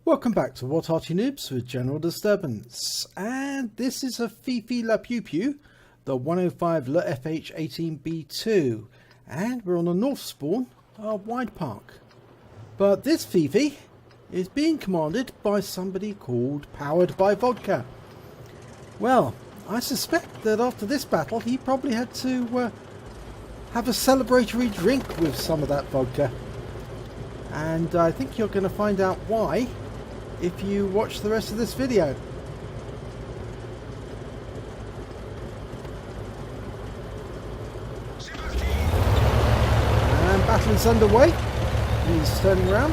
Welcome back to What Arty Noobs with General Disturbance, and this is a Fifi La Pew Pew, the 105 leFH18B2, and we're on the north spawn of Widepark. But this Fifi is being commanded by somebody called Powered by Vodka. Well, I suspect that after this battle he probably had to have a celebratory drink with some of that vodka. And I think you're going to find out why if you watch the rest of this video. And battle is underway. He's turning around.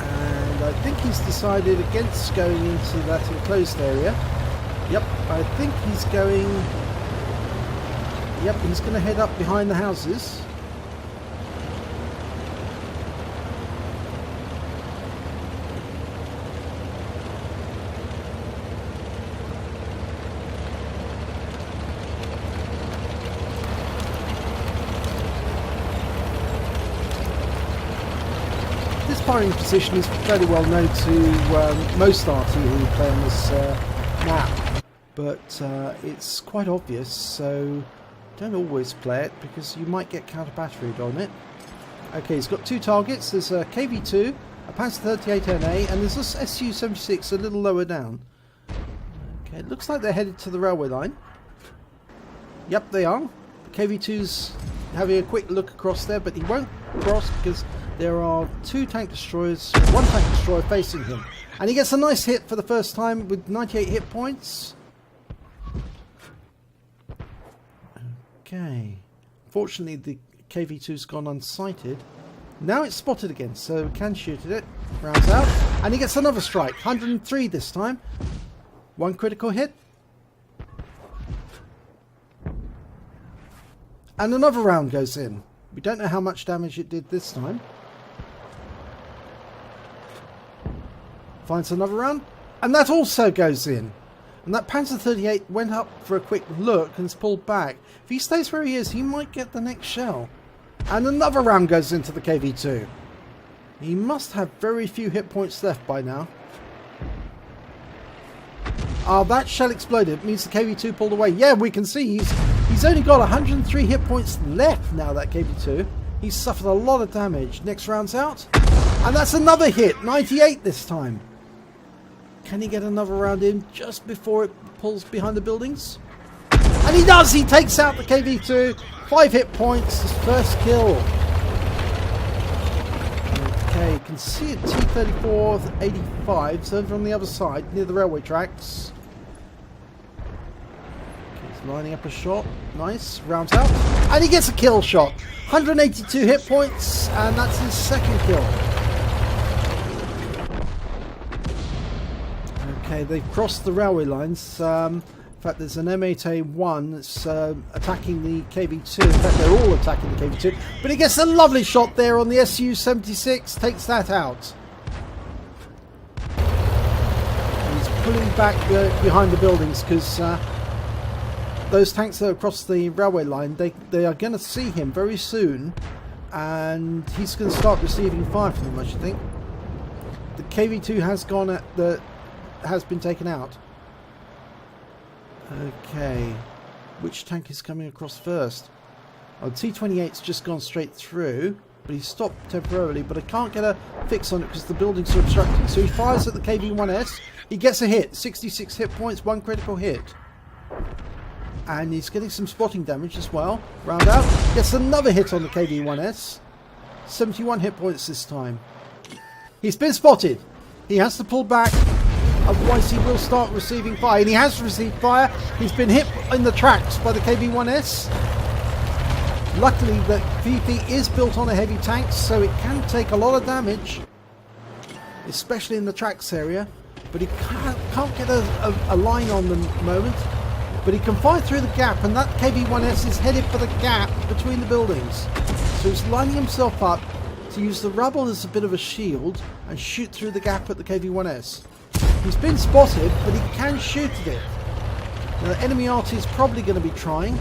And I think he's decided against going into that enclosed area. Yep, I think he's going... Yep, he's going to head up behind the houses. This firing position is fairly well known to most Arty who play on this map, but it's quite obvious, so don't always play it because you might get counter-batteried on it. Okay, he's got two targets. There's a KV-2, a Panzer 38NA, and there's this Su-76 a little lower down. Okay, it looks like they're headed to the railway line. Yep, they are. The KV-2's having a quick look across there, but he won't cross because there are two tank destroyers, one tank destroyer facing him. And he gets a nice hit for the first time with 98 hit points. Okay. Fortunately, the KV-2's gone unsighted. Now it's spotted again, so we can shoot at it. Rounds out. And he gets another strike. 103 this time. One critical hit. And another round goes in. We don't know how much damage it did this time. Finds another round, and that also goes in. And that Panzer 38 went up for a quick look and has pulled back. If he stays where he is, he might get the next shell. And another round goes into the KV-2. He must have very few hit points left by now. Ah, that shell exploded. It means the KV-2 pulled away. Yeah, we can see he's only got 103 hit points left now, that KV-2. He's suffered a lot of damage. Next round's out. And that's another hit. 98 this time. Can he get another round in just before it pulls behind the buildings? And he does! He takes out the KV-2. 5 hit points. His first kill. Okay, you can see it. T-34 85. So over on the other side, near the railway tracks. Okay, he's lining up a shot. Nice. Rounds out. And he gets a kill shot. 182 hit points. And that's his second kill. Okay, they've crossed the railway lines. In fact, there's an M8A1 that's attacking the KV-2. In fact, they're all attacking the KV-2. But he gets a lovely shot there on the Su-76. Takes that out. And he's pulling back behind the buildings because those tanks that are across the railway line, they are going to see him very soon. And he's going to start receiving fire from them, I should think. The KV-2 has gone at the... has been taken out. Okay, which tank is coming across first? Oh, the T-28's just gone straight through, but he's stopped temporarily, but I can't get a fix on it because the buildings are obstructing. So he fires at the KV-1S. He gets a hit. 66 hit points, one critical hit. And he's getting some spotting damage as well. Round out. Gets another hit on the KV-1S. 71 hit points this time. He's been spotted. He has to pull back. Otherwise he will start receiving fire. And he has received fire. He's been hit in the tracks by the KV-1S. Luckily the VP is built on a heavy tank, so it can take a lot of damage. Especially in the tracks area. But he can't get a line on them at the moment. But he can fire through the gap, and that KV-1S is headed for the gap between the buildings. So he's lining himself up to use the rubble as a bit of a shield and shoot through the gap at the KV-1S. He's been spotted, but he can shoot at it. Now, the enemy Arty is probably going to be trying.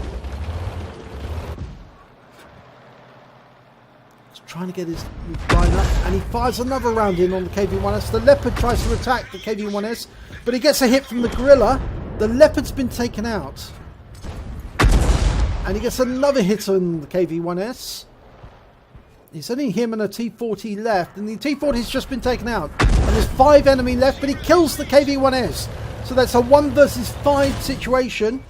He's trying to get his line up, and he fires another round in on the KV-1S. The Leopard tries to attack the KV-1S, but he gets a hit from the Gorilla. The Leopard's been taken out. And he gets another hit on the KV-1S. It's only him and a T-40 left, and the T-40's just been taken out. And there's 5 enemy left, but he kills the KV-1S. So that's a 1 versus 5 situation.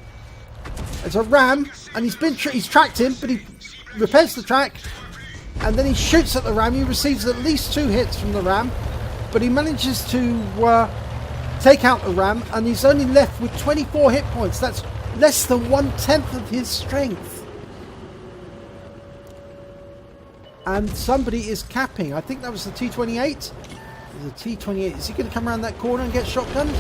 It's a RAM, and he's tracked him, but he repairs the track, and then he shoots at the RAM. He receives at least 2 hits from the RAM, but he manages to take out the RAM, and he's only left with 24 hit points. That's less than 1/10 of his strength. And somebody is capping. I think that was the T-28. The T-28. Is he going to come around that corner and get shotgunned?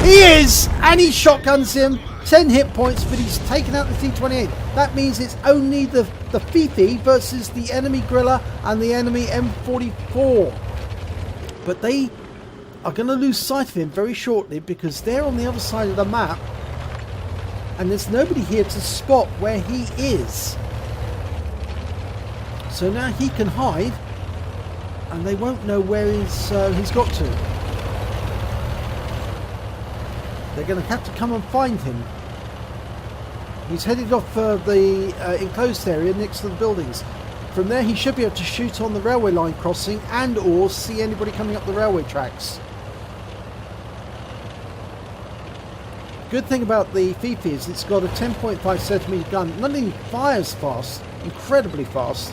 He is! And he shotguns him. 10 hit points, but he's taken out the T-28. That means it's only the Fifi versus the enemy Gorilla and the enemy M44. But they are going to lose sight of him very shortly because they're on the other side of the map. And there's nobody here to spot where he is. So now he can hide, and they won't know where he's got to. They're going to have to come and find him. He's headed off the enclosed area next to the buildings. From there he should be able to shoot on the railway line crossing and or see anybody coming up the railway tracks. Good thing about the Fifi is it's got a 10.5cm gun. Not only fires fast, incredibly fast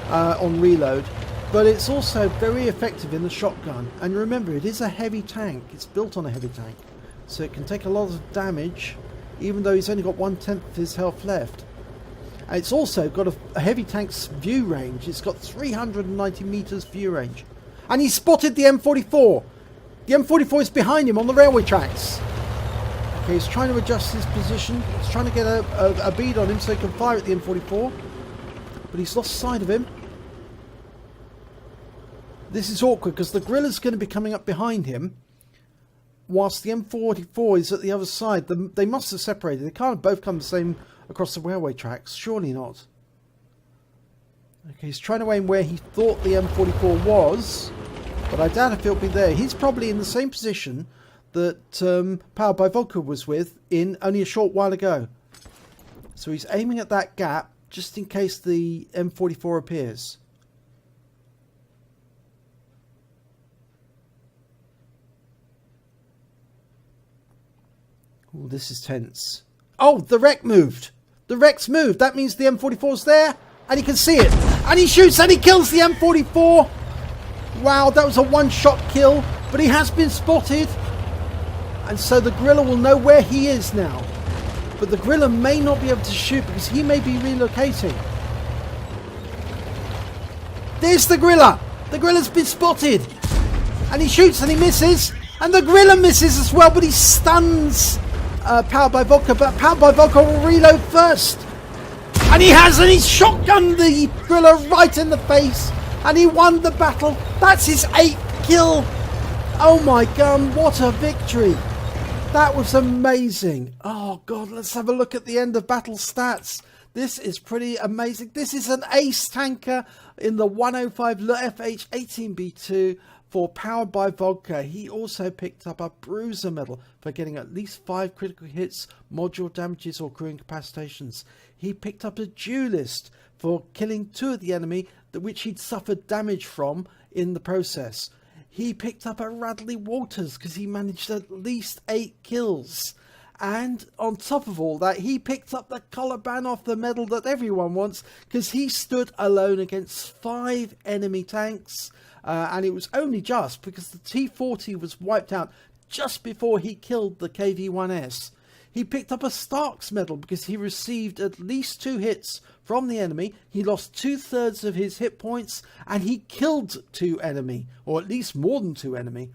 on reload, but it's also very effective in the shotgun. And remember, it is a heavy tank. It's built on a heavy tank, so it can take a lot of damage, even though he's only got 1/10 of his health left. And it's also got a heavy tank's view range. It's got 390 meters view range. And he spotted the M44. The M44 is behind him on the railway tracks. Okay, he's trying to adjust his position. He's trying to get a bead on him so he can fire at the M44. But he's lost sight of him. This is awkward because the Gorilla's going to be coming up behind him, whilst the M44 is at the other side. They must have separated. They can't both come the same across the railway tracks. Surely not. Okay, he's trying to aim where he thought the M44 was, but I doubt if he'll be there. He's probably in the same position that Powered by Vodka was with in only a short while ago. So he's aiming at that gap just in case the M44 appears. Oh, this is tense. Oh, the wreck moved. The wreck's moved. That means the M44's there, and he can see it. And he shoots and he kills the M44. Wow, that was a one-shot kill, but he has been spotted. And so the Gorilla will know where he is now. But the Gorilla may not be able to shoot because he may be relocating. There's the Gorilla. The Gorilla's been spotted. And he shoots and he misses. And the Gorilla misses as well, but he stuns Powered by Vodka. But Powered by Vodka will reload first. And he has, and he's shotgunned the Gorilla right in the face. And he won the battle. That's his 8th kill. Oh my God, what a victory. That was amazing. Oh God, let's have a look at the end of battle stats. This is pretty amazing. This is an ace tanker in the 105 leFH18B2 for Powered by Vodka. He also picked up a Bruiser Medal for getting at least 5 critical hits, module damages or crew incapacitations. He picked up a Duelist for killing 2 of the enemy which he'd suffered damage from in the process. He picked up a Radley Walters because he managed at least 8 kills. And on top of all that, he picked up the Kolobanov Medal that everyone wants because he stood alone against 5 enemy tanks. And it was only just because the T-40 was wiped out just before he killed the KV-1S. He picked up a Stark's Medal because he received at least 2 hits from the enemy. He lost 2/3 of his hit points and he killed 2 enemy, or at least more than 2 enemy.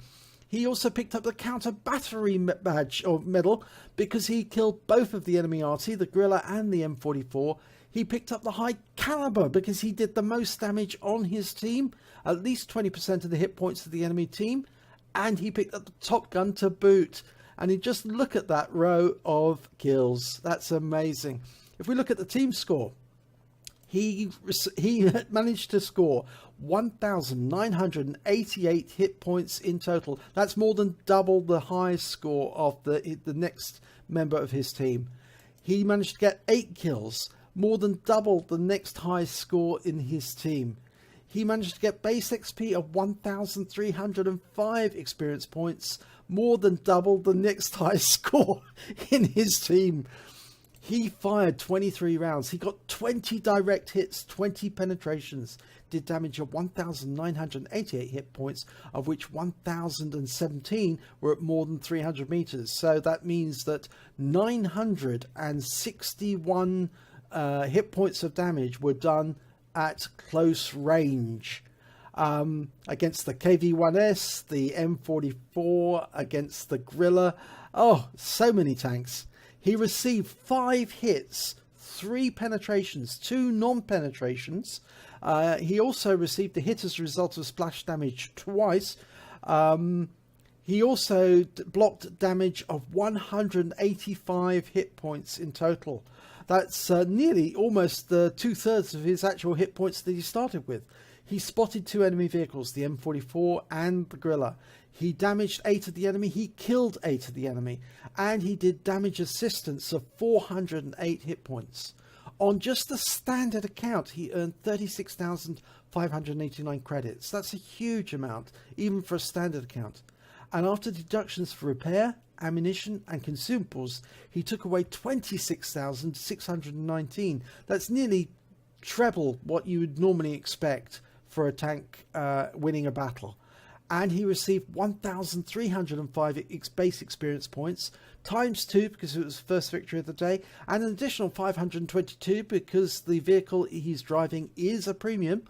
He also picked up the Counter Battery badge or medal because he killed both of the enemy Arty, the Gorilla and the M44. He picked up the High Caliber because he did the most damage on his team, at least 20% of the hit points of the enemy team. And he picked up the Top Gun to boot. And you just look at that row of kills. That's amazing. If we look at the team score, He managed to score 1,988 hit points in total. That's more than double the highest score of the next member of his team. He managed to get 8 kills, more than double the next highest score in his team. He managed to get base XP of 1,305 experience points, more than double the next highest score in his team. He fired 23 rounds. He got 20 direct hits, 20 penetrations, did damage of 1,988 hit points, of which 1,017 were at more than 300 meters. So that means that 961 hit points of damage were done at close range. Against the KV-1S, the M44, against the Gorilla. Oh, so many tanks. He received 5 hits, 3 penetrations, 2 non-penetrations. He also received a hit as a result of splash damage twice. He also blocked damage of 185 hit points in total. That's nearly almost 2/3 of his actual hit points that he started with. He spotted 2 enemy vehicles, the M44 and the Gorilla. He damaged 8 of the enemy, he killed 8 of the enemy, and he did damage assistance of 408 hit points. On just the standard account, he earned 36,589 credits. That's a huge amount, even for a standard account. And after deductions for repair, ammunition and consumables, he took away 26,619. That's nearly treble what you would normally expect for a tank winning a battle. And he received 1,305 base experience points, times 2 because it was the first victory of the day, and an additional 522 because the vehicle he's driving is a premium.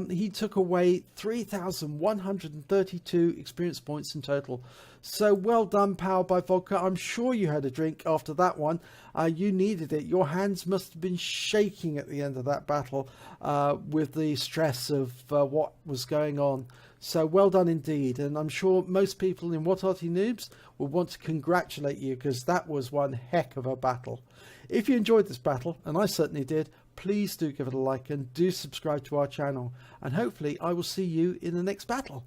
He took away 3,132 experience points in total. So well done, Powered by Vodka. I'm sure you had a drink after that one. You needed it. Your hands must have been shaking at the end of that battle with the stress of what was going on. So well done indeed. And I'm sure most people in What Arty Noobs will want to congratulate you because that was one heck of a battle. If you enjoyed this battle, and I certainly did, please do give it a like and do subscribe to our channel. And hopefully I will see you in the next battle.